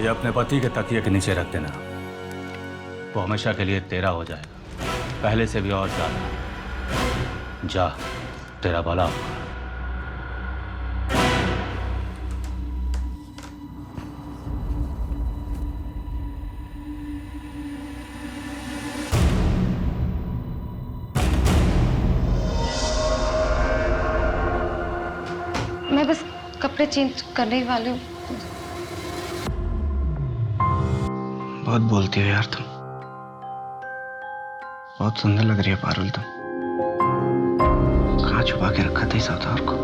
ये अपने पति के तकिए के नीचे रख देना, वो हमेशा के लिए तेरा हो जाएगा, पहले से भी और ज्यादा। जा, तेरा भला होगा। मैं बस कपड़े चेंज करने ही वाली हूँ। बहुत बोलती हो यार तुम, बहुत सुंदर लग रही है पारुल तुम। कहाँ छुपा के रखा था इस अवतार को?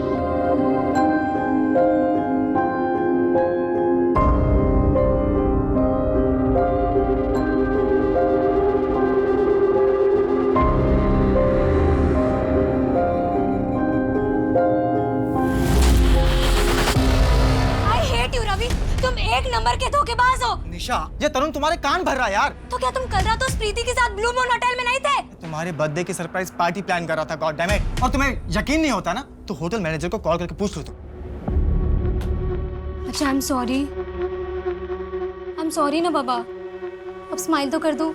एक नंबर के धोखेबाज हो। निशा, ये तरुण तुम्हारे कान भर रहा है यार। तो क्या तुम कल रात उस प्रीति के साथ ब्लू मून होटल में नहीं थे? तुम्हारे बर्थडे की सरप्राइज पार्टी प्लान कर रहा था, गॉड डैम इट। और तुम्हें यकीन नहीं होता ना, तो होटल मैनेजर को कॉल करके पूछ लो तुम। अच्छा, आई एम सॉरी ना बाबा। अब स्माइल तो कर दो।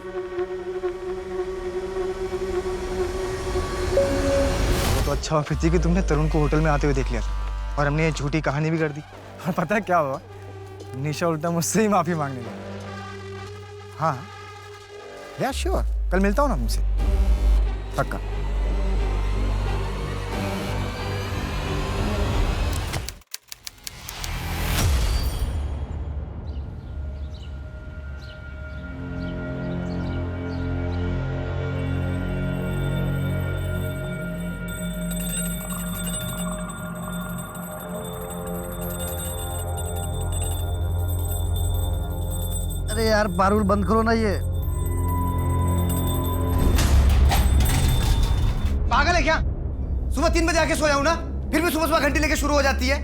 वो तो अच्छा ऑफिस थी कि तुमने तरुण को होटल में आते हुए देख लिया था, और हमने ये झूठी कहानी भी कर दी। और पता है क्या हुआ? निशा उल्टा मुझसे ही माफी मांगने लगी। हाँ या श्योर, कल मिलता हूँ ना तुमसे, पक्का। अरे यार पारुल, बंद करो ना ये। पागल है क्या? सुबह 3 बजे आके सोया हूं ना, फिर भी सुबह सुबह घंटी लेके शुरू हो जाती है।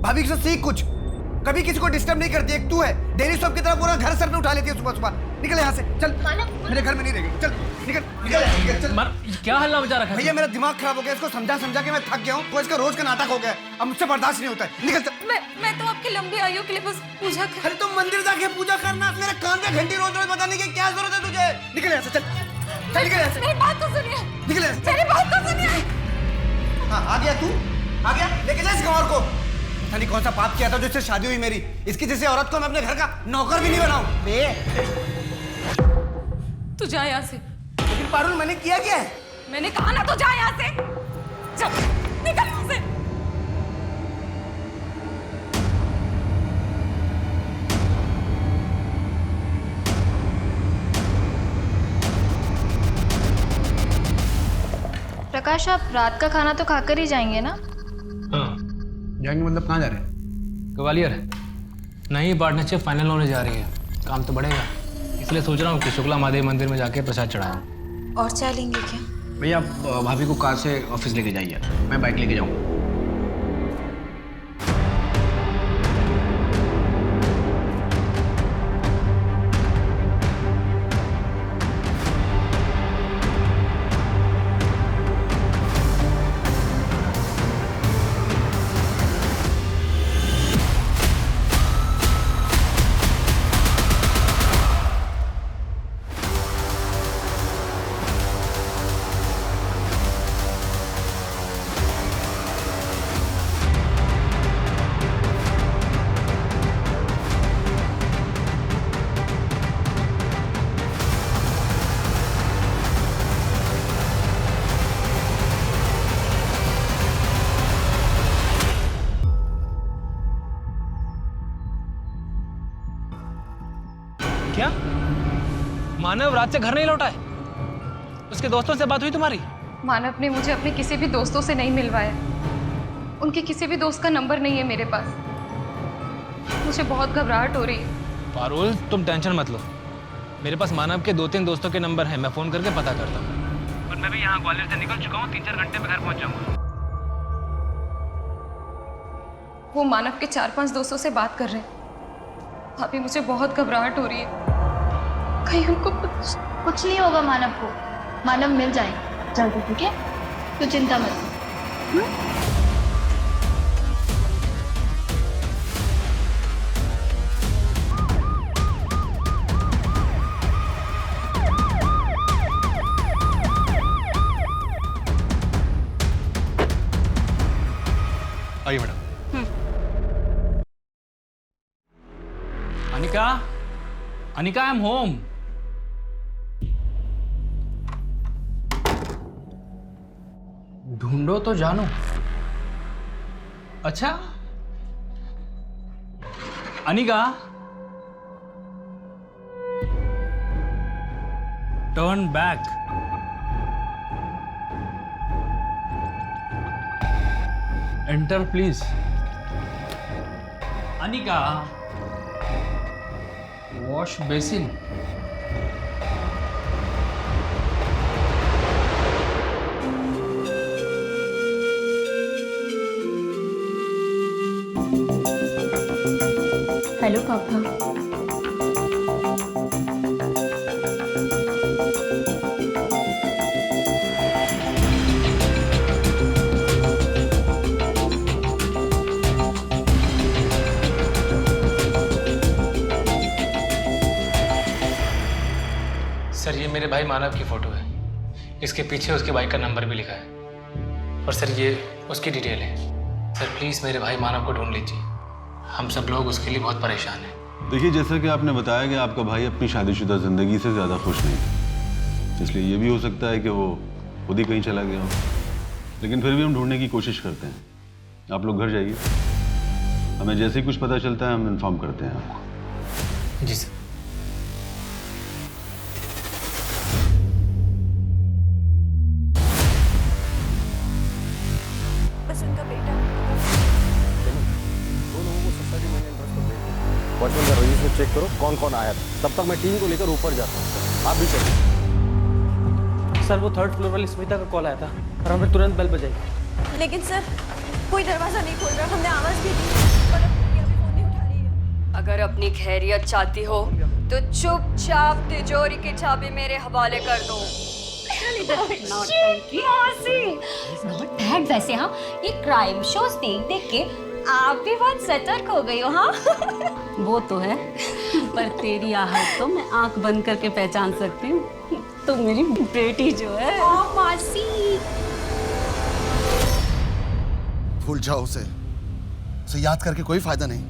भाभी के साथ सीख कुछ, कभी किसी को डिस्टर्ब नहीं करती। एक तू है, डेली सॉप की तरह पूरा घर सर पे उठा लेती है सुबह सुबह। निकल यहाँ से, चल। मेरे घर में नहीं रहेगी, चल निकल निकल चल। क्या हल्ला मचा रखा है? भैया मेरा दिमाग खराब हो गया, इसको समझा समझा के मैं थक गया हूँ। इसका रोज का नाटक हो गया, अब मुझसे बर्दाश्त नहीं होता है। निकल चल। मैं तो आपकी लंबी आयु के लिए बस पूजा कर। अरे तुम मंदिर जाके पूजा करना, मेरे कान पे घंटी रोज रोज बताने की क्या जरूरत है तुझे? निकल यहाँ से, चल चल निकल यहाँ से। मेरी बात तो सुनिए, निकल यहाँ से। मेरी बात तो सुनिए। हाँ, आ गया तू, आ गया। लेके जा इस गंवार को। पता नहीं कौन सा पाप किया था जो इससे शादी हुई मेरी। इसकी जैसे औरत को मैं अपने घर का नौकर भी नहीं बनाऊं। तू जा यहाँ से। लेकिन पारुल, मैंने किया क्या है? मैंने कहा ना, तो जा यहाँ से। जा, निकल यहाँ से। प्रकाश, आप रात का खाना तो खाकर ही जाएंगे ना? हाँ, जाएंगे मतलब कहाँ जा रहे हैं? ग्वालियर। नई पार्टनरशिप फाइनल होने जा रही है, काम तो बढ़ेगा, इसलिए सोच रहा हूँ कि शुक्ला महादेव मंदिर में जाके प्रसाद चढ़ाऊँ। और चाय लेंगे क्या? भैया भाभी को कार से ऑफिस लेके जाइए, मैं बाइक लेके जाऊँगा। क्या मानव रात से घर नहीं लौटा है? उसके दोस्तों से बात हुई तुम्हारी? मानव ने मुझे अपने किसी भी दोस्तों से नहीं मिलवाया। उनके किसी भी दोस्त का नंबर नहीं है मेरे पास। मुझे बहुत घबराहट हो रही है। पारुल, तुम टेंशन मत लो, मेरे पास मानव के 2-3 दोस्तों के नंबर हैं, मैं फोन करके पता करता हूँ। और मैं भी यहाँ ग्वालियर से निकल चुका हूँ, 3-4 घंटे में घर पहुँच जाऊँगा। वो मानव के 4-5 दोस्तों से बात कर रहे हैं। अभी मुझे बहुत घबराहट हो रही है, कहीं उनको कुछ नहीं होगा मानव को। मानव मिल जाएंगे जल्दी, ठीक है? तो चिंता मत कर। Anika, I am home. ढूंढो तो जानो। अच्छा, Anika, turn back. Enter please. Anika, wash basin. Hello पापा। सर, ये मेरे भाई मानव की फोटो है। इसके पीछे उसके बाइक का नंबर भी लिखा है। और सर, ये उसकी डिटेल है। सर प्लीज़ मेरे भाई मानव को ढूंढ लीजिए। हम सब लोग उसके लिए बहुत परेशान हैं। देखिए, जैसा कि आपने बताया कि आपका भाई अपनी शादीशुदा ज़िंदगी से ज़्यादा खुश नहीं है, इसलिए ये भी हो सकता है कि वो खुद ही कहीं चला गया हो। लेकिन फिर भी हम ढूंढने की कोशिश करते हैं। आप लोग घर जाइए, हमें जैसे ही कुछ पता चलता है हम इन्फॉर्म करते हैं आपको। जी सर। बस उनका बेटा। वॉचमैन का रजिस्टर चेक करो कौन कौन आया था। तब तक मैं टीम को लेकर ऊपर जाता हूँ, आप भी चलिए। सर, वो 3rd फ्लोर वाली स्मिता का कॉल आया था और हमें तुरंत बेल बजाई। लेकिन सर, कोई दरवाजा नहीं खोल रहा। हमने आवाज भी दी पर अभी फोन नहीं उठा रही है। अगर अपनी खैरियत चाहती हो तो चुपचाप तिजोरी की चाबी मेरे हवाले कर दो। वैसे हाँ, ये क्राइम शोज देख देख के आप भी बहुत सतर्क हो गई हो। हाँ वो तो है, पर तेरी आहट तो मैं आंख बंद करके पहचान सकती हूँ। तो मेरी बेटी जो है। मासी, भूल जाओ उसे याद करके कोई फायदा नहीं।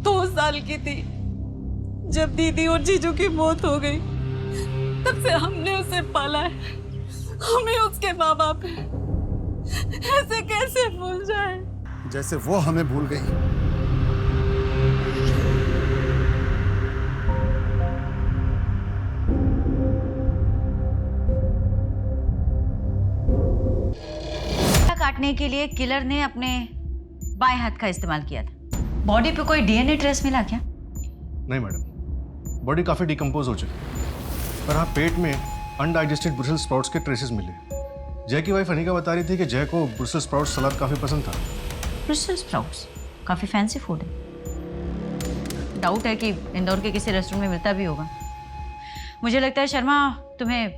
2 साल की थी जब दीदी और जीजू की मौत हो गई। तब से हमने उसे पाला है। हमें उसके माँ बाप है, ऐसे कैसे भूल जाए? जैसे वो हमें भूल गई। काटने के लिए किलर ने अपने बाएं हाथ का इस्तेमाल किया था। बॉडी पे कोई डीएनए ट्रेस मिला क्या? नहीं मैडम, बॉडी काफ़ी डिकम्पोज हो चुकी, पर हाँ पेट में अनडाइजेस्टेड ब्रुसेल स्प्राउट्स के ट्रेसेस मिले। जय की वाइफ अनिका बता रही थी कि जय को ब्रुसेल स्प्राउट्स सलाद काफ़ी पसंद था। ब्रुसेल स्प्राउट्स काफ़ी फैंसी फूड है। डाउट है कि इंदौर के किसी रेस्टोरेंट में मिलता भी होगा। मुझे लगता है शर्मा, तुम्हें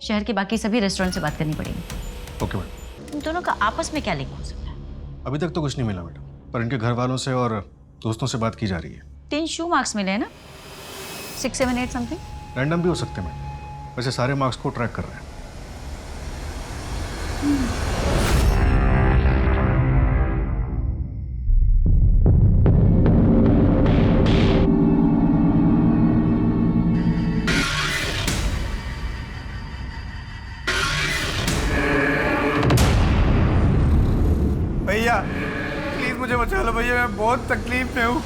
शहर के बाकी सभी रेस्टोरेंट से बात करनी पड़ेगी। Okay madam. इन दोनों का आपस में क्या लिंक हो सकता है? अभी तक तो कुछ नहीं मिला मैडम, पर इनके घर वालों से और दोस्तों से बात की जा रही है। 3 शू मार्क्स मिले हैं ना, 6, 7, 8 समथिंग। रैंडम भी हो सकते हैं मैडम, वैसे सारे मार्क्स को ट्रैक कर रहे हैं। भैया प्लीज मुझे बचा लो भैया, मैं बहुत तकलीफ में हूँ।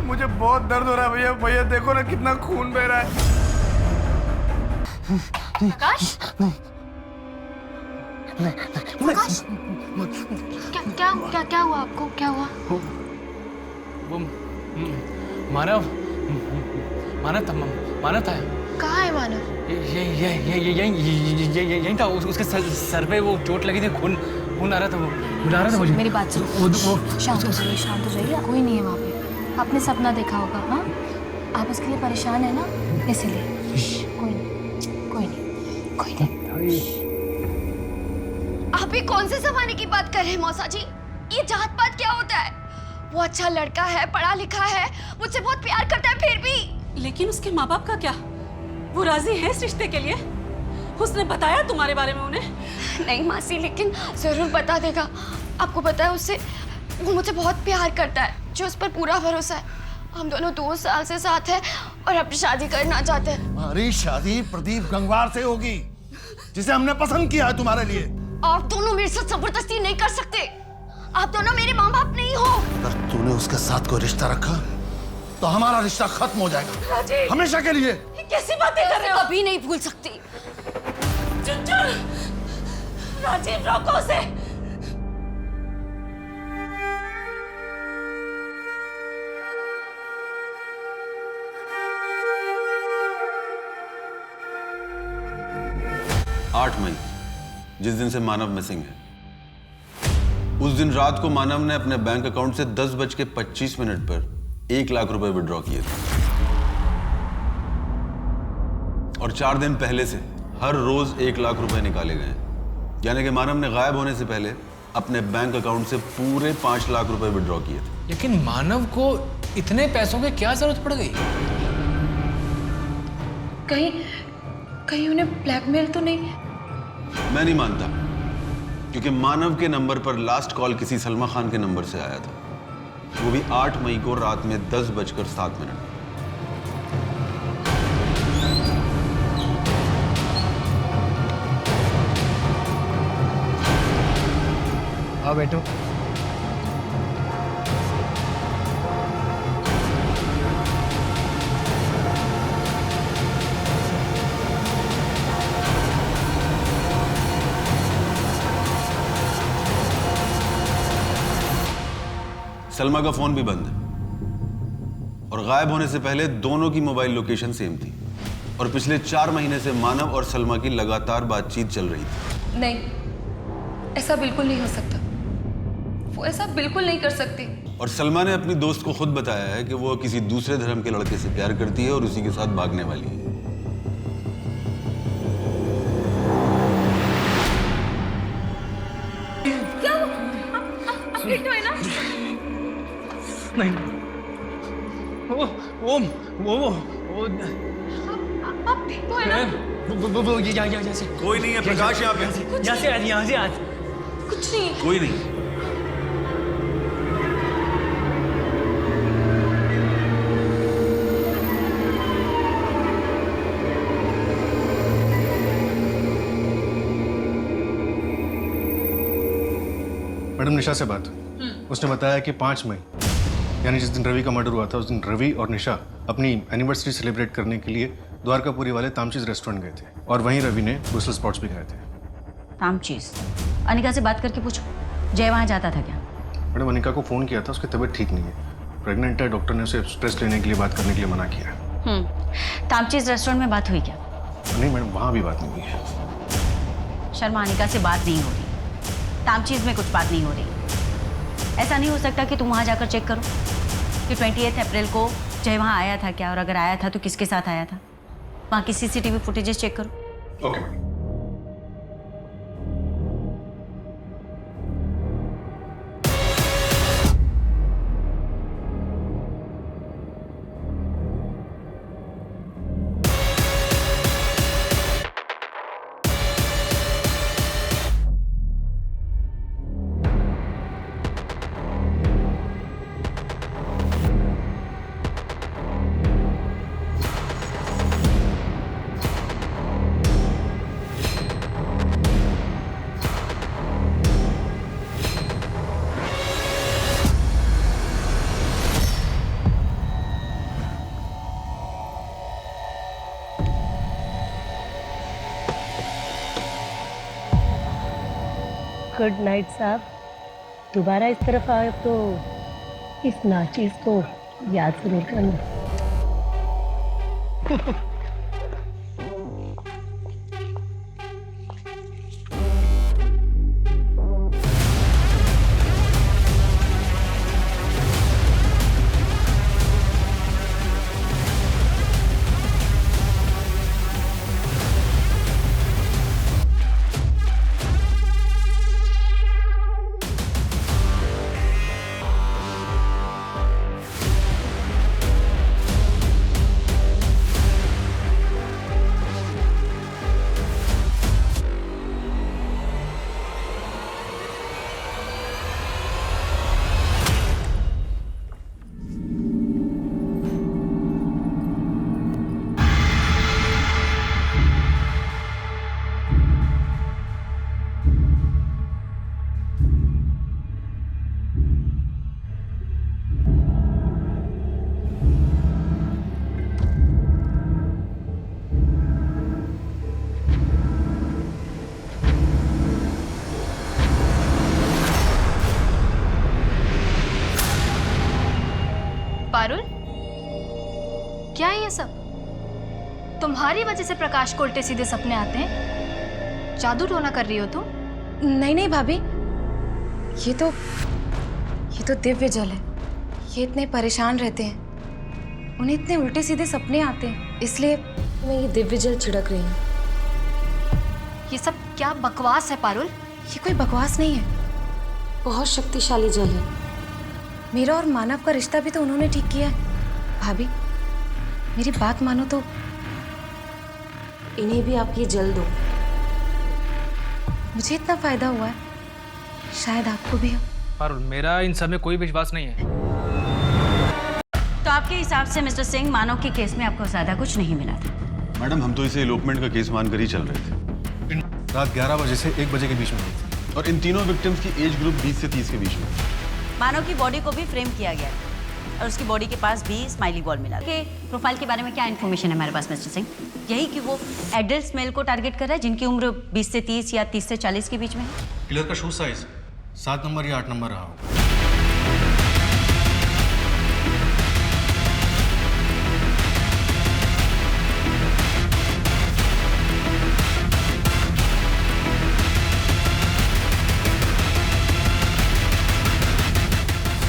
मुझे बहुत दर्द हो रहा है भैया। भैया देखो ना कितना खून बह रहा है। आकाश, आकाश, क्या हुआ आपको? क्या हुआ? वो मानव था। कहाँ है मानव? यही था। उसके सर पे वो चोट लगी थी, खून आ रहा था। वो बुला रहा था मुझे। मेरी बात सुनो, शांत हो जाइए। कोई नहीं है वहाँ पे। आपने सपना देखा होगा। हाँ, आप उसके लिए परेशान है ना, इसीलिए। कोई नहीं। आप ही कौन से जमाने की बात कर रहे हैं मौसा जी? ये जात पात क्या होता है? वो अच्छा लड़का है, पढ़ा लिखा है, मुझसे बहुत प्यार करता है, फिर भी। लेकिन उसके माँ बाप का क्या? वो राजी है इस रिश्ते के लिए? उसने बताया तुम्हारे बारे में उन्हें? नहीं मासी, लेकिन जरूर बता देगा। आपको पता है उससे, वो मुझे बहुत प्यार करता है, जो उस पर पूरा भरोसा है। हम दोनों 2 साल से साथ हैं और अपनी शादी करना चाहते हैं। हमारी शादी प्रदीप गंगवार से होगी, जिसे हमने पसंद किया है तुम्हारे लिए। आप दोनों मेरे साथ जबरदस्ती नहीं कर सकते। आप दोनों मेरे माँ बाप नहीं हो। अगर तूने उसके साथ कोई रिश्ता रखा तो हमारा रिश्ता खत्म हो जाएगा, राजीव, हमेशा के लिए। कैसी बातें कर रहे हो? कभी नहीं भूल सकती। राजीव, रोको उसे। आठ मई, जिस दिन से मानव मिसिंग है, उस दिन रात को मानव ने अपने बैंक अकाउंट से 10:25 पर 1 लाख रुपए विड्रॉ किए थे और 4 दिन पहले से हर रोज 1 लाख रुपए निकाले गए। यानी कि मानव ने गायब होने से पहले अपने बैंक अकाउंट से पूरे 5 लाख रुपए विड्रॉ किए थे। लेकिन मानव को इतने पैसों की क्या जरूरत पड़ गई? कहीं उन्हें ब्लैकमेल तो नहीं? मैं नहीं मानता, क्योंकि मानव के नंबर पर लास्ट कॉल किसी सलमा खान के नंबर से आया था, वो भी 8 मई को रात में 10:07। आओ बैठो। सलमा का फोन भी बंद है और गायब होने से पहले दोनों की मोबाइल लोकेशन सेम थी और पिछले 4 महीने से मानव और सलमा की लगातार बातचीत चल रही थी। नहीं, ऐसा बिल्कुल नहीं हो सकता। वो ऐसा बिल्कुल नहीं कर सकती। और सलमा ने अपनी दोस्त को खुद बताया है कि वो किसी दूसरे धर्म के लड़के से प्यार करती है और उसी के साथ भागने वाली है। क्या आप ठीक तो है ना? नहीं, आप ठीक तो है ना? वो यहाँ से कोई नहीं है प्रकाश, यहाँ पे यहाँ से आज कुछ नहीं। कोई नहीं। मैडम निशा से बात हुई। उसने बताया कि 5 मई यानी जिस दिन रवि का मर्डर हुआ था, उस दिन रवि और निशा अपनी एनिवर्सरी सेलिब्रेट करने के लिए द्वारकापुरी वाले तामचीज रेस्टोरेंट गए थे और वहीं रवि ने ब्रुसेल्स स्प्राउट्स भी खाए थे। तामचीज? अनिका से बात करके पूछो, जय वहाँ जाता था क्या? मैडम अनिका को फ़ोन किया था, उसकी तबीयत ठीक नहीं है, प्रेग्नेंट है। डॉक्टर ने उसे स्ट्रेस लेने के लिए बात करने के लिए मना किया। तामचीज रेस्टोरेंट में बात हुई क्या? नहीं मैडम, वहाँ भी बात नहीं हुई है। शर्मा, अनिका से बात नहीं हो रही, तामचीज में कुछ बात नहीं हो रही। ऐसा नहीं हो सकता कि तुम वहाँ जाकर चेक करो कि 28 अप्रैल को जय वहाँ आया था क्या, और अगर आया था तो किसके साथ आया था? वहाँ की CCTV फुटेजेस चेक करो। Okay madam. गुड नाइट साहब। दोबारा इस तरफ आए तो इस नाचीज को याद जरूर करना। तुम्हारी वजह से प्रकाश को उल्टे सीधे सपने आते हैं? जादू टोना कर रही हो तुम? नहीं नहीं भाभी, ये तो दिव्य जल है। ये इतने परेशान रहते हैं, उन्हें इतने उल्टे सीधे सपने आते हैं, इसलिए मैं ये दिव्य जल छिड़क रही हूँ। ये सब क्या बकवास है पारुल? ये कोई बकवास नहीं है, बहुत शक्तिशाली जल है। मेरा और मानव का रिश्ता भी तो उन्होंने ठीक किया है। भाभी मेरी बात मानो तो इन्हें भी आप ये जल दो। मुझे इतना फायदा हुआ है, शायद आपको भी हो। पारुल, मेरा इन सब में कोई विश्वास नहीं है। तो आपके हिसाब से मिस्टर सिंह, मानव के केस में आपको ज्यादा कुछ नहीं मिला था? मैडम, हम तो इसे एलोपमेंट का केस मानकर ही चल रहे थे। रात 11 बजे से 1 बजे के बीच में हुई थी। और इन तीनों विक्टिम्स की एज ग्रुप 20 से 30 के बीच में। मानव की बॉडी को भी फ्रेम किया गया और उसकी बॉडी के पास भी स्माइली बॉल मिला। के प्रोफाइल के बारे में क्या इन्फॉर्मेशन है हमारे पास मिस्टर सिंह? यही कि वो एडल्ट मेल को टारगेट कर रहा है जिनकी उम्र 20 से 30 या 30 से 40 के बीच में है। किलर का शू साइज 7 नंबर या 8 नंबर रहा होगा।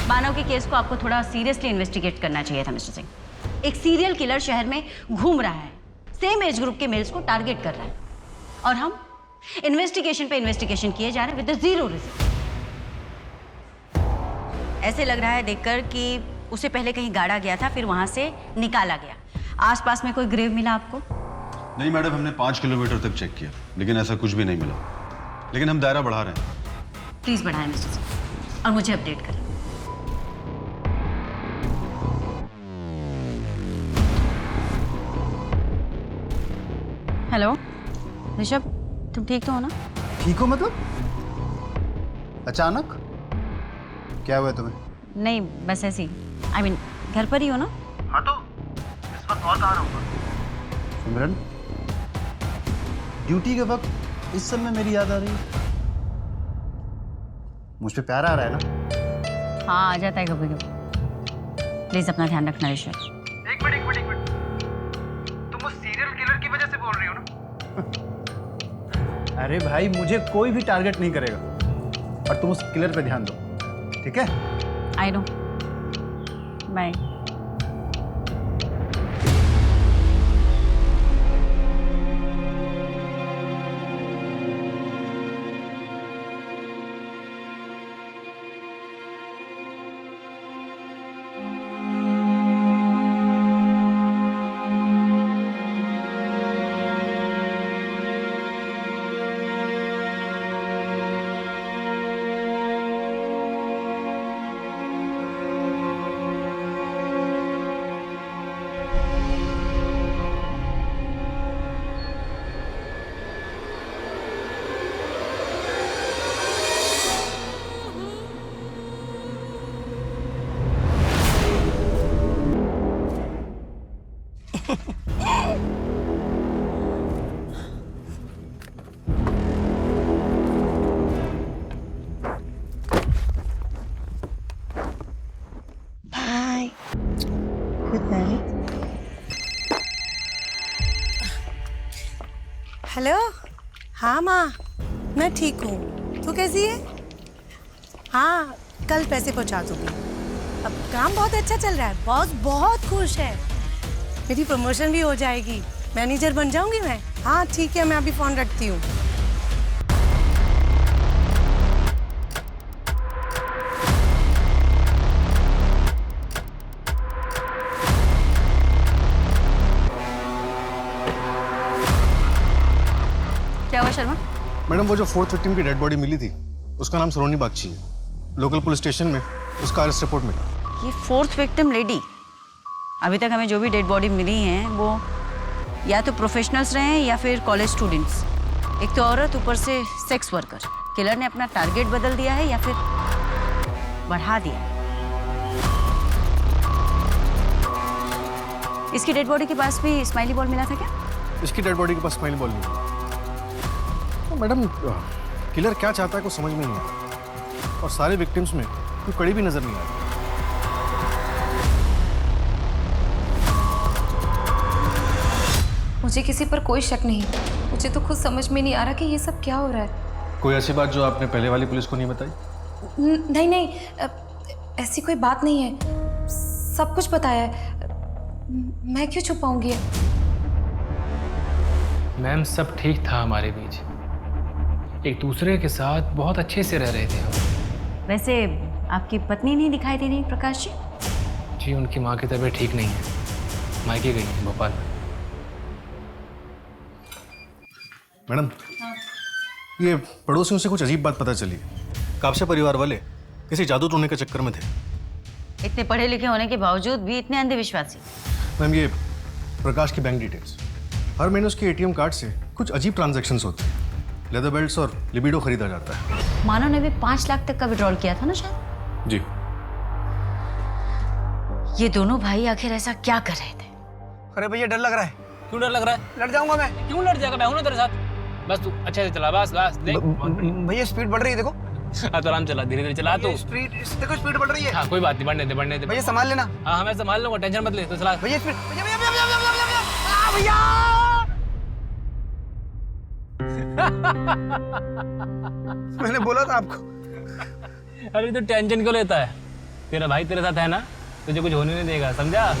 मानव के केस को आपको थोड़ा सीरियसली इन्वेस्टिगेट करना चाहिए था मिस्टर सिंह। एक सीरियल किलर शहर में घूम रहा है, सेम एज ग्रुप के मेल्स को टारगेट कर रहा है, और हम इन्वेस्टिगेशन पे इन्वेस्टिगेशन किए जा रहे हैं विद जीरो रिजल्ट। ऐसे लग रहा है देखकर कि उसे पहले कहीं गाड़ा गया था, फिर वहां से निकाला गया। आसपास में कोई ग्रेव मिला आपको? नहीं मैडम, हमने 5 किलोमीटर तक चेक किया, लेकिन ऐसा कुछ भी नहीं मिला। लेकिन हम दायरा बढ़ा रहे हैं। प्लीज बढ़ाएं मिस्टर सिंह और मुझे अपडेट करें। हेलो ऋषभ, तुम ठीक तो हो ना? ठीक हो मतलब? अचानक क्या हुआ तुम्हें? नहीं, बस ऐसे ही। I mean, घर पर ही हो ना? हाँ तो इस वक्त बहुत आ रहा हूँ। सिमरन, ड्यूटी के वक्त इस समय मेरी याद आ रही है। मुझ पे प्यार आ रहा है ना? हाँ, आ जाता है कभी कभी। प्लीज अपना ध्यान रखना ऋषभ। एक मिनट। तुम उस सीरियल किलर की वजह से बोल रही हो ना? अरे भाई, मुझे कोई भी टारगेट नहीं करेगा, और तुम उस किलर पे ध्यान दो, ठीक है? I know. बाय। हेलो। हाँ माँ, मैं ठीक हूँ। तू कैसी है? हाँ, कल पैसे पहुँचा दूँगी। अब काम बहुत अच्छा चल रहा है, बॉस बहुत खुश है। मेरी प्रमोशन भी हो जाएगी, मैनेजर बन जाऊँगी मैं। हाँ ठीक है, मैं अभी फ़ोन रखती हूँ। क्या हुआ शर्मा? मैडम, वो जो 4th विक्टिम की डेड बॉडी मिली थी, उसका नाम सरोनी बागची है। लोकल पुलिस स्टेशन में उसका अरेस्ट रिपोर्ट मिला। ये 4th विक्टिम लेडी? अभी तक हमें जो भी डेड बॉडी मिली हैं वो या तो प्रोफेशनल्स रहे हैं या फिर कॉलेज स्टूडेंट्स। एक तो औरत, ऊपर से सेक्स वर्कर। किलर ने अपना टारगेट बदल दिया है या फिर बढ़ा दिया है। इसकी डेड बॉडी के पास भी स्माइली बॉल मिला था क्या? इसकी डेड बॉडी के पास स्माइली बॉल नहीं मिला। तो मैडम, किलर क्या चाहता है कुछ समझ में नहीं आता, और सारे विक्टिम्स में कोई कड़ी भी नजर नहीं आ रही। मुझे किसी पर कोई शक नहीं। मुझे तो खुद समझ में नहीं आ रहा कि ये सब क्या हो रहा है। कोई ऐसी बात जो आपने पहले वाली पुलिस को नहीं बताई? नहीं नहीं, ऐसी कोई बात नहीं है, सब कुछ बताया है। मैं क्यों छुपाऊंगी? मैम सब ठीक था हमारे बीच, एक दूसरे के साथ बहुत अच्छे से रह रहे थे हम। वैसे आपकी पत्नी नहीं दिखाई दे रही प्रकाश जी? जी उनकी माँ की तबीयत ठीक नहीं है, मायके गई है भोपाल में। मैडम, ये पड़ोसियों से कुछ अजीब बात पता चली। कापसे परिवार वाले किसी जादू टोने के चक्कर में थे। इतने पढ़े लिखे होने के बावजूद भी इतने अंधविश्वासी। मैम, ये प्रकाश की बैंक डिटेल्स, हर महीने उसके एटीएम कार्ड से कुछ अजीब ट्रांजैक्शंस होते हैं। लेदर बेल्ट्स और लिबिडो खरीदा जाता है। मानव ने भी 5 लाख तक का विड्रॉल किया था ना शायद? जी। ये दोनों भाई आखिर ऐसा क्या कर रहे थे? अरे भैया डर लग रहा है। क्यों डर लग रहा है? लड़ जाऊंगा मैं। क्यों लड़ जाएगा? मैं हूं ना तेरे साथ। बस तू अच्छे से चला, बस बस देख। भैया स्पीड बढ़ रही है, देखो। तो आराम चला, धीरे धीरे चला। तो स्पीड देखो, स्पीड बढ़ रही है। हाँ कोई बात नहीं, बढ़ने दे बढ़ने दे। भैया संभाल लेना। हाँ मैं संभाल लूंगा, टेंशन मत ले। तो चला भैया स्पीड। भैया भैया भैया भैया भैया भैया मैंने बोला था आपको। अरे तो टेंशन क्यों लेता है? तेरा भाई तेरे साथ है ना, तुझे कुछ होने नहीं देगा, समझा?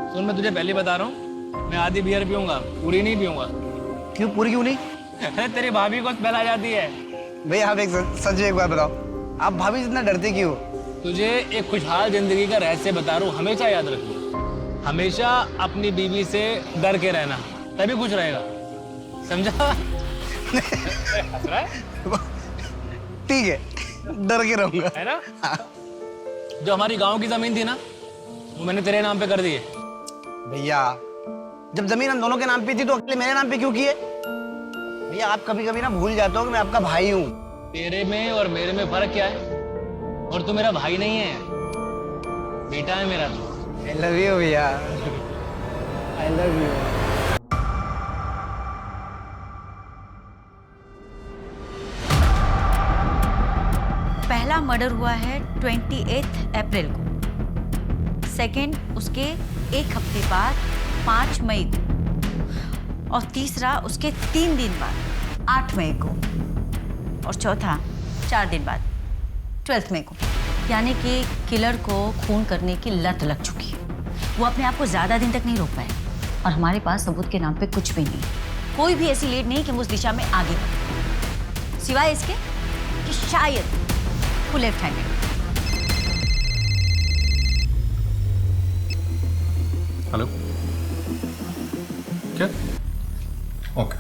सुन, मैं तुझे पहले बता रहा हूँ, मैं आधी बियर पीऊंगा, पूरी नहीं पीऊंगा। क्यों पूरी क्यों नहीं? अरे तेरी भाभी को स्मेल आ जाती है। भैया आप एक सच एक बात बताओ, आप भाभी से इतना डरते क्यों? तुझे एक खुशहाल जिंदगी का रहस्य बता रहा हूँ, हमेशा याद रखना। हमेशा अपनी बीवी से डर के रहना, तभी खुश रहेगा, समझा? ठीक है, डर के रहूंगा, है ना? जो हमारी गांव की जमीन थी ना, वो मैंने तेरे नाम पे कर दी है। भैया जब जमीन हम दोनों के नाम पे थी तो अकेले मेरे नाम पे क्यों की है? भैया आप कभी कभी ना भूल जाते हो कि मैं आपका भाई हूँ। तेरे में और मेरे में फर्क क्या है? और तू मेरा भाई नहीं है, बेटा है मेरा। I love you भैया, I love you। पहला मर्डर हुआ है 28 अप्रैल को, सेकंड उसके एक हफ्ते बाद 5 मई को, और तीसरा उसके 3 दिन बाद 8 मई को, और चौथा 4 दिन बाद 12 मई को। यानी कि किलर को खून करने की लत लग चुकी है। वो अपने आप को ज़्यादा दिन तक नहीं रोक पाए, और हमारे पास सबूत के नाम पे कुछ भी नहीं, कोई भी ऐसी लीड नहीं कि हम उस दिशा में आगे बढ़े, सिवाय इसके कि शायद वो लेफ्ट हैंडेड। हेलो, क्या? ओके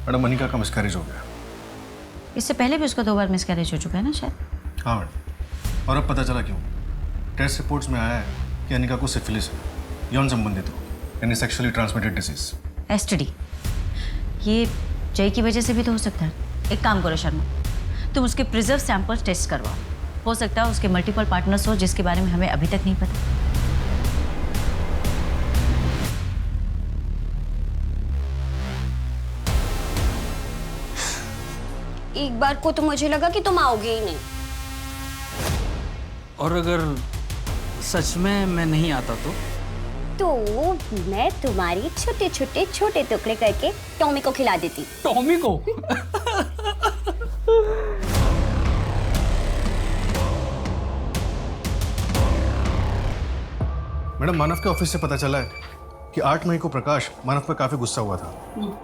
मैडम, मनिका का मिसकैरेज हो गया। इससे पहले भी उसका 2 बार मिसकैरेज हो चुका है ना शायद? हाँ मैडम, और अब पता चला क्यों। टेस्ट रिपोर्ट्स में आया है कि अनिका को सिफिलिस है, यौन संबंधित हो, यानी सेक्सुअली ट्रांसमिटेड डिजीज। एसटीडी। ये जय की वजह से भी तो हो सकता है। एक काम करो शर्मा, तुम उसके प्रिजर्व सैंपल्स टेस्ट करवाओ, हो सकता है उसके मल्टीपल पार्टनर्स हो जिसके बारे में हमें अभी तक नहीं पता। एक बार को तो मुझे लगा कि तुम आओगे ही नहीं। और अगर सच में मैं नहीं आता तो मैं तुम्हारी छोटे छोटे छोटे टुकड़े करके टॉमी को खिला देती। टॉमी को? मैडम, मानव के ऑफिस से पता चला है कि 8 मई को प्रकाश मानव पर काफी गुस्सा हुआ था।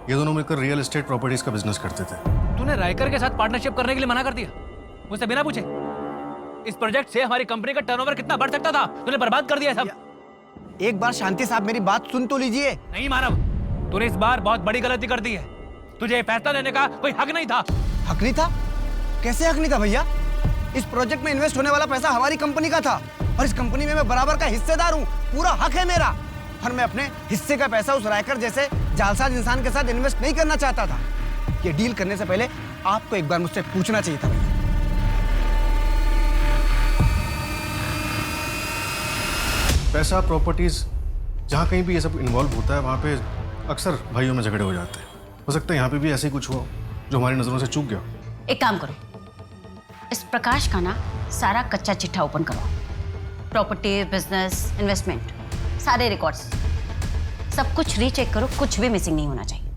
ये दोनों मिलकर रियल एस्टेट प्रॉपर्टीज का बिजनेस करते थे। तूने रायकर के साथ पार्टनरशिप करने के लिए मना कर दिया, मुझसे बिना पूछे। इस प्रोजेक्ट से हमारी कंपनी का टर्नओवर कितना बढ़ सकता था, तूने बर्बाद कर दिया सब। एक बार शांति साहब मेरी बात सुन तो लीजिए। नहीं मानव, तूने इस बार बहुत बड़ी गलती कर दी है। तुझे फैसला लेने का कोई हक नहीं था। हक नहीं था? कैसे हक नहीं था भैया? इस प्रोजेक्ट में इन्वेस्ट होने वाला पैसा हमारी कंपनी का था, और इस कंपनी में मैं बराबर का हिस्सेदार हूँ, पूरा हक है मेरा। और मैं अपने हिस्से का पैसा उस रायकर जैसे जालसाज इंसान के साथ इन्वेस्ट नहीं करना चाहता था। ये डील करने से पहले आपको एक बार मुझसे पूछना चाहिए था भैया। पैसा, प्रॉपर्टीज, जहाँ कहीं भी ये सब इन्वॉल्व होता है वहाँ पे अक्सर भाइयों में झगड़े हो जाते हैं। हो सकता है यहाँ पे भी ऐसे ही कुछ हुआ जो हमारी नजरों से चूक गया। एक काम करो, इस प्रकाश का ना सारा कच्चा चिट्ठा ओपन करो। प्रॉपर्टी, बिजनेस, इन्वेस्टमेंट, सारे रिकॉर्ड्स, सब कुछ रीचेक करो, कुछ भी मिसिंग नहीं होना चाहिए।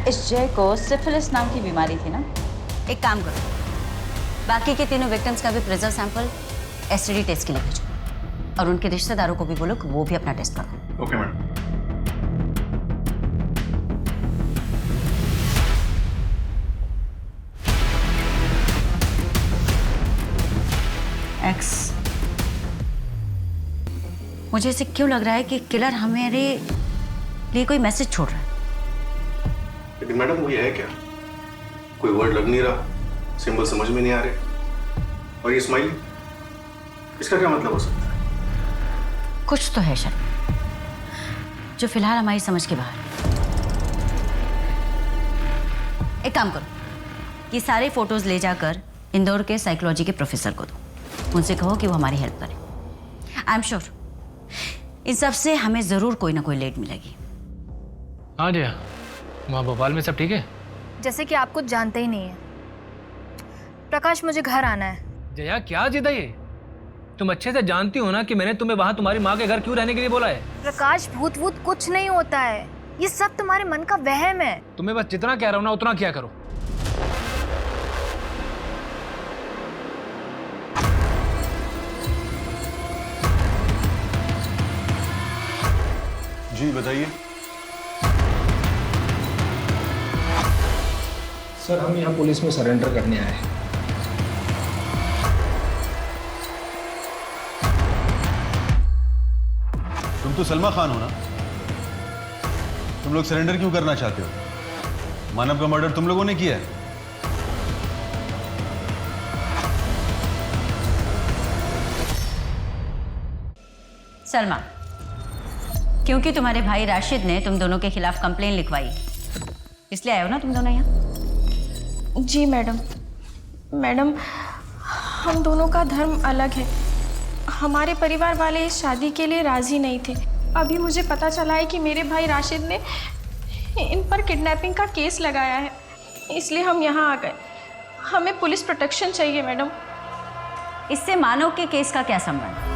इस जय को सिफिलिस नाम की बीमारी थी ना? एक काम करो, बाकी के तीनों विक्टिम्स का भी प्रेजर सैंपल एसटीडी टेस्ट के लिए भेजो और उनके रिश्तेदारों को भी बोलो कि वो भी अपना टेस्ट करो। Okay madam. एक्स, मुझे ऐसे क्यों लग रहा है कि किलर हमारे लिए कोई मैसेज छोड़ रहा है? लेकिन मैडम वो ये है क्या? कोई वर्ड लग नहीं रहा, सिंबल समझ में नहीं आ रहे, और ये स्माइली, इसका क्या मतलब हो सकता है? कुछ तो है शर्मा, जो फिलहाल हमारी समझ के बाहर है। एक काम करो, ये सारे फोटोज ले जाकर इंदौर के साइकोलॉजी के प्रोफेसर को दो, उनसे कहो कि वो हमारी हेल्प करें। आई एम श्योर इन सब से हमें जरूर कोई ना कोई लीड मिलेगी। हाँ जया, वहाँ भोपाल में सब ठीक है? जैसे कि आप कुछ जानते ही नहीं है। प्रकाश, मुझे घर आना है। जया क्या जिद है ये? तुम अच्छे से जानती हो ना कि मैंने तुम्हें वहाँ तुम्हारी माँ के घर क्यों रहने के लिए बोला है? प्रकाश, भूत वूत कुछ नहीं होता है, ये सब तुम्हारे मन का वहम है। तुम्हें बस जितना कह रहा हूँ ना उतना किया करो। जी बताइए। सर हम यहाँ पुलिस में सरेंडर करने आए हैं। तुम तो सलमा खान हो ना? तुम लोग सरेंडर क्यों करना चाहते हो? मानव का मर्डर तुम लोगों ने किया है। सलमा, क्योंकि तुम्हारे भाई राशिद ने तुम दोनों के खिलाफ कंप्लेन लिखवाई, इसलिए आए हो ना तुम दोनों यहाँ? जी मैडम। मैडम, हम दोनों का धर्म अलग है। हमारे परिवार वाले इस शादी के लिए राजी नहीं थे। अभी मुझे पता चला है कि मेरे भाई राशिद ने इन पर किडनैपिंग का केस लगाया है, इसलिए हम यहाँ आ गए। हमें पुलिस प्रोटेक्शन चाहिए मैडम। इससे मानव के केस का क्या संबंध?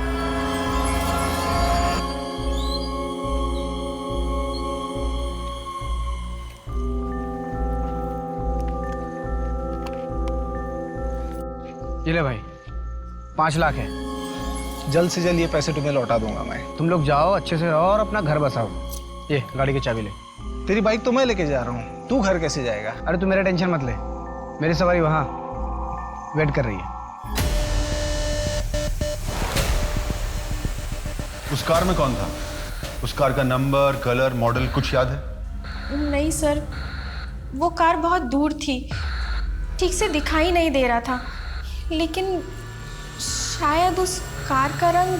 ये ले भाई, 5 लाख है। जल्द से जल्द ये पैसे तुम्हें लौटा दूंगा मैं। तुम लोग जाओ, अच्छे से रहो और अपना घर बसाओ। ये गाड़ी की चाबी ले। तेरी बाइक तो मैं लेके जा रहा हूँ, तू घर कैसे जाएगा? अरे तू मेरा टेंशन मत ले, मेरी सवारी वहाँ वेट कर रही है। उस कार में कौन था? उस कार का नंबर, कलर, मॉडल कुछ याद है? नहीं सर, वो कार बहुत दूर थी, ठीक से दिखाई नहीं दे रहा था, लेकिन शायद उस कार का रंग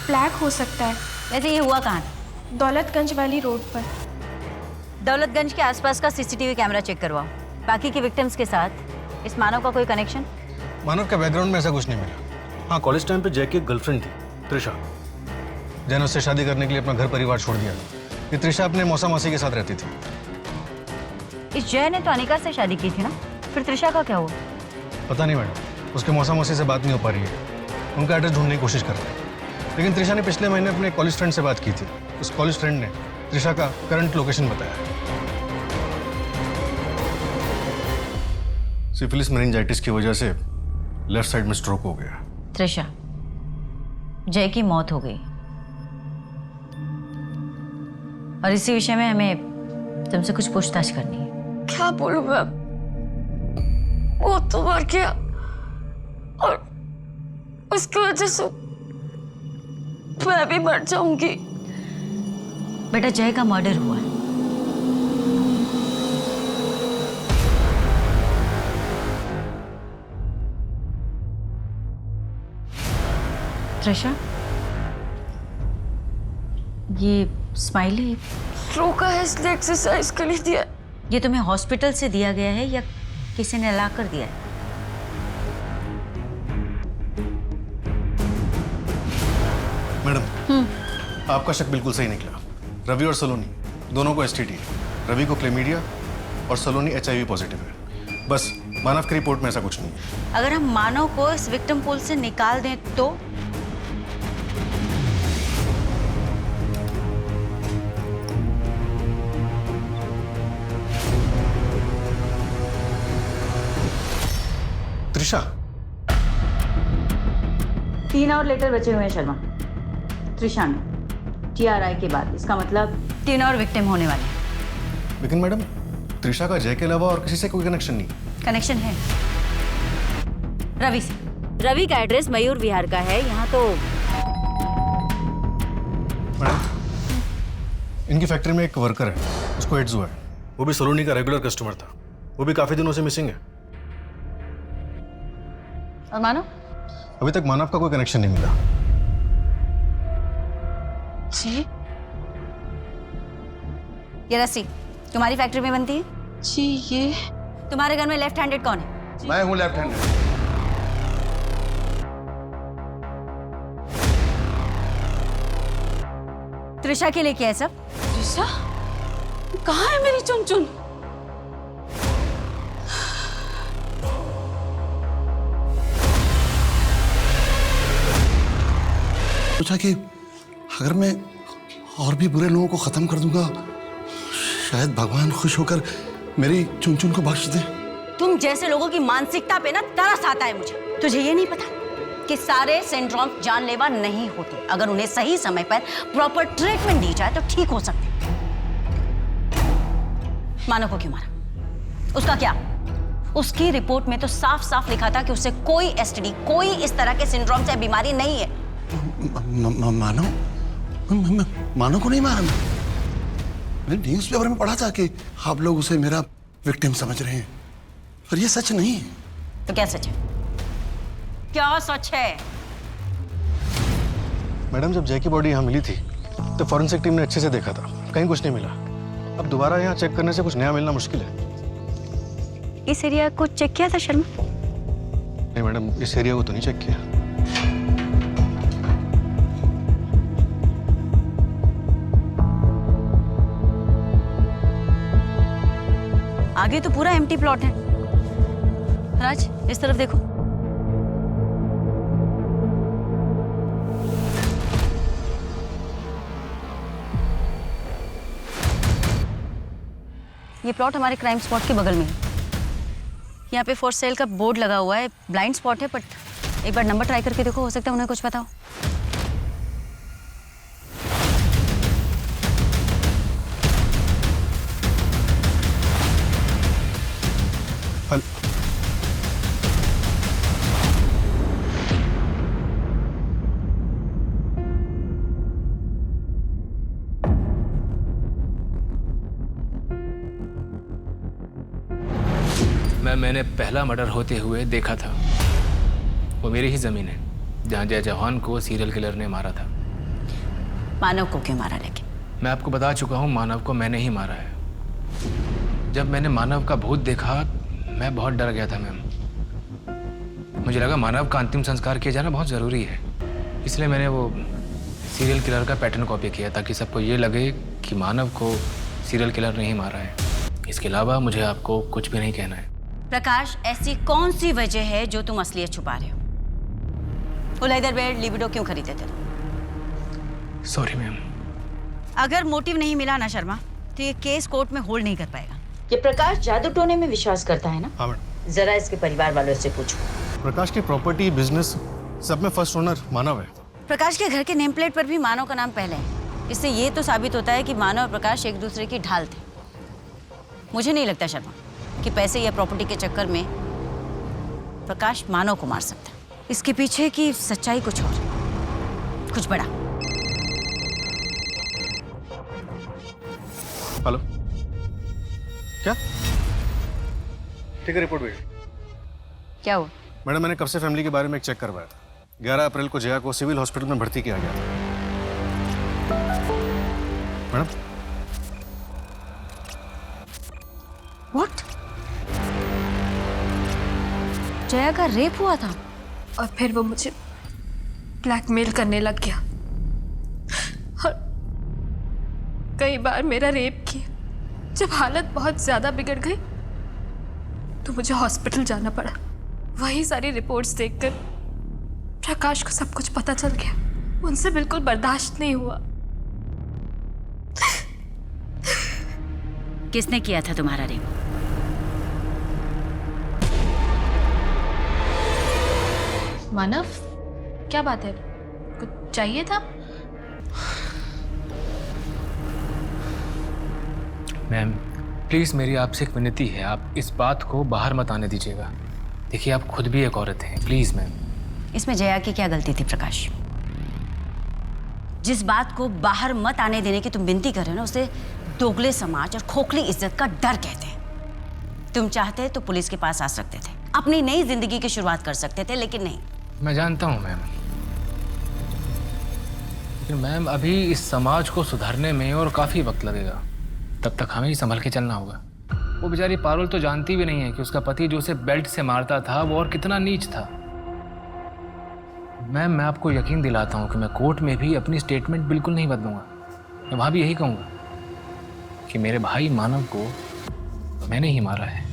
ब्लैक हो सकता है। वैसे ये हुआ कहाँ? दौलतगंज वाली रोड पर। दौलतगंज के आसपास का सीसीटीवी कैमरा चेक करवाओ। बाकी के विक्टिम्स के साथ इस मानव का कोई कनेक्शन? मानव का बैकग्राउंड में ऐसा कुछ नहीं मिला। हाँ, कॉलेज टाइम पे जय की एक गर्लफ्रेंड थी, त्रिशा। जय ने उससे शादी करने के लिए अपना घर परिवार छोड़ दिया। ये त्रिशा अपने मौसा मासी के साथ रहती थी। इस जय ने तो अनिका से शादी की थी ना, फिर त्रिशा का क्या हुआ? पता नहीं मैडम, उसके मौसा मासी से बात नहीं हो पा रही है। उनका एड्रेस ढूंढने की कोशिश कर रहे हैं, लेकिन त्रिशा ने पिछले महीने अपने कॉलेज फ्रेंड से बात की थी। उस कॉलेज फ्रेंड ने त्रिशा का करंट लोकेशन बताया। सिफिलिस मेनिंजाइटिस की वजह से लेफ्ट साइड में स्ट्रोक हो गया। त्रिशा, जय की मौत हो गई और इसी विषय में हमें तुमसे कुछ पूछताछ करनी है। क्या बोलूं मैं? वो तो मर गया और उसकी वजह से मैं भी मर जाऊंगी। बेटा, जय का मर्डर हुआ है। त्रिशा, ये स्माइली स्ट्रोक है, इसलिए एक्सरसाइज के लिए दिया। ये तुम्हें हॉस्पिटल से दिया गया है या किसी ने ला कर दिया है? मैडम, आपका शक बिल्कुल सही निकला। रवि और सलोनी दोनों को एसटीडी है। रवि को क्लेमीडिया और सलोनी HIV पॉजिटिव है। बस मानव की रिपोर्ट में ऐसा कुछ नहीं है। अगर हम मानव को इस विक्टिम पूल से निकाल दें तो? त्रिशा, 3 और लेटर बचे हुए हैं शर्मा, त्रिशा में TRI के बाद। इसका मतलब 3 और विक्टिम होने वाले हैं। लेकिन मैडम, त्रिशा का जय के अलावा और किसी से कोई कनेक्शन नहीं। कनेक्शन है रवि से। रवि का एड्रेस मयूर विहार का है। यहाँ तो मैडम, इनकी फैक्ट्री में एक वर्कर है, उसको एड्स हुआ है। वो भी सलोनी का रेगुलर कस्टमर था। वो भी काफी दिनों से मिसिंग है। और मानव? अभी तक मानव का कोई कनेक्शन नहीं मिला। जी, ये रस्सी तुम्हारी फैक्ट्री में बनती है? जी, ये तुम्हारे घर में लेफ्ट हैंडेड कौन है? मैं हूँ लेफ्ट हैंडेड। त्रिशा के लिए क्या है सब? त्रिशा कहाँ है मेरी चुनचुन? सोचा कि अगर मैं और भी बुरे लोगों को खत्म कर दूंगा, शायद भगवान खुश होकर मेरी चुनचुन को बख्श दे। तुम जैसे लोगों की मानसिकता पे ना तरस आता है मुझे। तुझे ये नहीं पता कि सारे सिंड्रोम जानलेवा नहीं होते। अगर उन्हें सही समय पर प्रॉपर ट्रीटमेंट दी जाए तो ठीक हो सकते। मानव को क्यों मारा? उसका क्या? उसकी रिपोर्ट में तो साफ साफ लिखा था कि उसे कोई STD, कोई इस तरह के सिंड्रोम से बीमारी नहीं है। मानो को नहीं मारा। मैंने न्यूज़ पेपर में पढ़ा था कि आप लोग उसे मेरा विक्टिम समझ रहे हैं, पर ये सच नहीं है। तो क्या सच है? क्या सच है? मैडम, जब जय की बॉडी यहाँ मिली थी तो फॉरेंसिक टीम ने अच्छे से देखा था, कहीं कुछ नहीं मिला। अब दोबारा यहाँ चेक करने से कुछ नया मिलना मुश्किल है। इस एरिया को चेक किया था शर्मा? नहीं मैडम, इस एरिया को तो नहीं चेक किया। आगे तो पूरा एम्प्टी प्लॉट है। राज, इस तरफ देखो। ये प्लॉट हमारे क्राइम स्पॉट के बगल में है। यहाँ पे फॉर सेल का बोर्ड लगा हुआ है। ब्लाइंड स्पॉट है, बट एक बार नंबर ट्राई करके देखो, हो सकता है उन्हें कुछ पता हो। मैंने पहला मर्डर होते हुए देखा था। वो मेरी ही जमीन है जहाँ जय जवान को सीरियल किलर ने मारा था। मानव को क्यों मारा? लेकिन मैं आपको बता चुका हूँ, मानव को मैंने ही मारा है। जब मैंने मानव का भूत देखा, मैं बहुत डर गया था मैम। मुझे लगा मानव का अंतिम संस्कार किया जाना बहुत ज़रूरी है, इसलिए मैंने वो सीरियल किलर का पैटर्न कॉपी किया ताकि सबको ये लगे कि मानव को सीरियल किलर ने ही मारा है। इसके अलावा मुझे आपको कुछ भी नहीं कहना है। प्रकाश, ऐसी कौन सी वजह है जो तुम असलियत छुपा रहे हो? उलैदर बेड लिबिडो क्यों खरीदे थे तुम? Sorry ma'am. अगर मोटिव नहीं मिला ना शर्मा, तो ये केस कोर्ट में होल्ड नहीं कर पाएगा। ये प्रकाश जादू टोने में विश्वास करता है ना? हाँ मैडम। जरा इसके परिवार वालों से पूछो। प्रकाश की प्रॉपर्टी, बिजनेस सब में फर्स्ट ओनर मानव है। प्रकाश के घर के नेम प्लेट पर भी मानव का नाम पहले है। इससे ये तो साबित होता है कि मानव और प्रकाश एक दूसरे की ढाल थे। मुझे नहीं लगता शर्मा कि पैसे या प्रॉपर्टी के चक्कर में प्रकाश मानव को मार सकता है। इसके पीछे की सच्चाई कुछ और, कुछ बड़ा। हेलो, क्या? ठीक है, रिपोर्ट भेज। क्या हुआ? मैडम, मैंने कब से फैमिली के बारे में एक चेक करवाया था। 11 अप्रैल को जया को सिविल हॉस्पिटल में भर्ती किया गया था। Madam, what? जया का रेप हुआ था? और फिर वो मुझे ब्लैकमेल करने लग गया और कई बार मेरा रेप किया। जब हालत बहुत ज़्यादा बिगड़ गई तो मुझे हॉस्पिटल जाना पड़ा। वही सारी रिपोर्ट्स देखकर प्रकाश को सब कुछ पता चल गया। उनसे बिल्कुल बर्दाश्त नहीं हुआ। किसने किया था तुम्हारा रेप? मानव, क्या बात है? कुछ चाहिए था? मैम प्लीज़ मेरी आपसे एक विनती है, आप इस बात को बाहर मत आने दीजिएगा। देखिए आप खुद भी एक औरत हैं, प्लीज़ मैम। इसमें जया की क्या गलती थी प्रकाश? जिस बात को बाहर मत आने देने की तुम विनती कर रहे हो ना, उसे दोगले समाज और खोखली इज्जत का डर कहते हैं। तुम चाहते तो पुलिस के पास आ सकते थे, अपनी नई जिंदगी की शुरुआत कर सकते थे, लेकिन नहीं। मैं जानता हूँ मैम, लेकिन मैम अभी इस समाज को सुधारने में और काफ़ी वक्त लगेगा। तब तक हमें ही संभल के चलना होगा। वो बेचारी पारुल तो जानती भी नहीं है कि उसका पति जो उसे बेल्ट से मारता था वो और कितना नीच था। मैम मैं आपको यकीन दिलाता हूँ कि मैं कोर्ट में भी अपनी स्टेटमेंट बिल्कुल नहीं बदलूंगा। मैं वहाँ भी यही कहूँगा कि मेरे भाई मानव को मैंने ही मारा है।